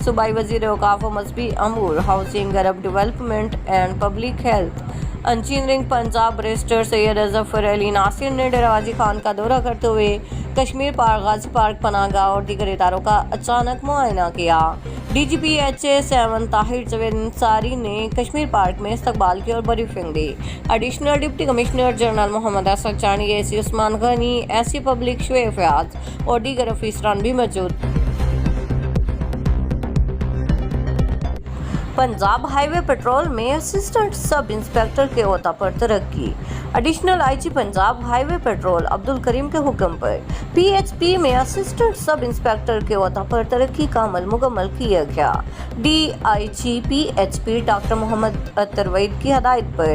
सूबाई वज़ीर औक़ाफ़ व मज़हबी अमूर, housing, urban development and public health, engineering Punjab barrister Syed Zafar Ali Nasir ने डेरा गाज़ी खान का दौरा करते हुए कश्मीर पार्क, गाजी पार्क, पनाहगाह और दीगर इदारों का अचानक मुआयना किया। DGP HA7 ताहिर जवेद अंसारी ने कश्मीर पार्क में इस्तकबाल की और ब्रीफिंग दी। Additional deputy commissioner general Mohammad Asad Chani, AC Usman Ghani, SC public Shoaib Fayyaz और दीगर अफसरान भी मौजूद। पंजाब हाईवे पेट्रोल में असिस्टेंट सब इंस्पेक्टर के ओहदा पर तरक्की। Additional IG Punjab highway patrol Abdul Karim के हुक्म पर PHP में असिस्टेंट सब इंस्पेक्टर के ओहदा पर तरक्की का अमल मुकम्मल किया गया। DIG PHP डॉक्टर मोहम्मद अतर वईद की हदायत पर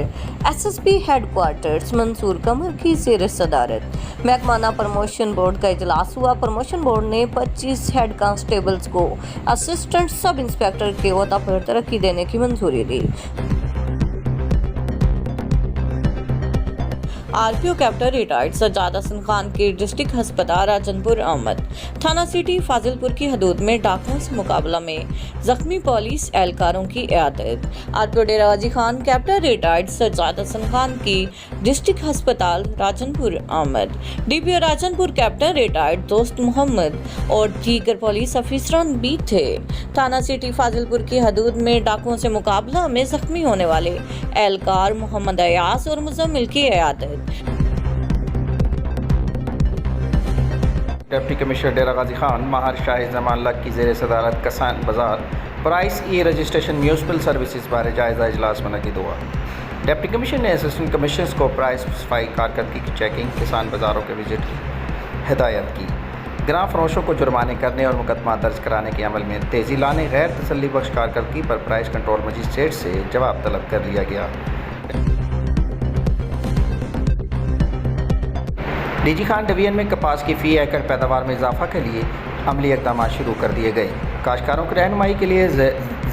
SSP हेडक्वार्टर्स मंसूर कमर की ज़ेर सदारत महकमाना प्रमोशन बोर्ड का इजलास हुआ। प्रमोशन बोर्ड ने 25 हेड कांस्टेबल्स को असिस्टेंट सब इंस्पेक्टर के ओहदा पर तरक्की देने की मंजूरी दी। RPO captain retired Sajjad Hasan Khan की डिस्ट्रिक्ट हस्पताल राजनपुर आमद। थाना सिटी फाजिलपुर की हदूद में डाकुओं से मुकाबला में जख्मी पुलिस एहलकारों की इयादत। RPO डेरा गाजी खान कैप्टन रिटायर्ड सज्जाद हसन खान की डिस्ट्रिक्ट हस्पताल राजनपुर आमद। DPO राजनपुर कैप्टन रिटायर्ड दोस्त मोहम्मद और दीगर पुलिस अफसरान भी थे। थाना सिटी फाजिलपुर की हदूद में डाकुओं से मुकाबला में जख्मी होने वाले एहलकार मोहम्मद अयास और मुजम्मिल की इयादत। डिप्टी कमिश्नर डेरा गाजी खान माहर शाहिद जमान लक की ज़ेर सदारत किसान बाजार प्राइस रजिस्ट्रेशन म्यूनसिपल सर्विसेज बारे जायज़ा इजलास मुनक़िद हुआ। डिप्टी कमिश्नर ने असिस्टेंट कमिश्नर्स को प्राइस सफाई कारकर्दगी की चेकिंग, किसान बाज़ारों के विजिट की हिदायत की। ग्रां फरोशों को जुर्माने करने और मुकदमा दर्ज कराने के अमल में तेज़ी लाने, गैर तसल्ली बख्श कारकर्दगी पर प्राइस कंट्रोल मजिस्ट्रेट से जवाब तलब कर लिया गया। DG खान डिवीजन में कपास की फ़ी एकड़ पैदावार में इजाफा के लिए अमली इक़दाम शुरू कर दिए गए। काश्तकारों की रहनुमाई के लिए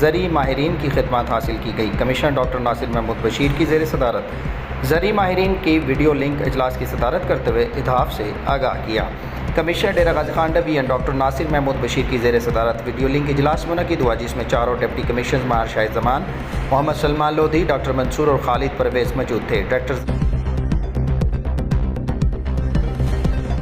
ज़री माहिरीन की खिदमत हासिल की गई। कमिश्नर डॉक्टर नासिर महमूद बशीर की ज़ेर सदारत ज़री माहिरीन की वीडियो लिंक इजलास की सदारत करते हुए इदाफ़ से आगाह किया। कमिश्नर डेरा गाजी खान डिवीजन डॉक्टर नासिर महमूद बशीर की ज़ेर सदारत वीडियो लिंक इजलास मुनक़िद हुआ, जिसमें चारों deputy commissioner Mahar Shahid Zaman, Mohammad Salman Lodhi, doctor Mansoor और खालिद परवेज़ मौजूद थे। डायरेक्टर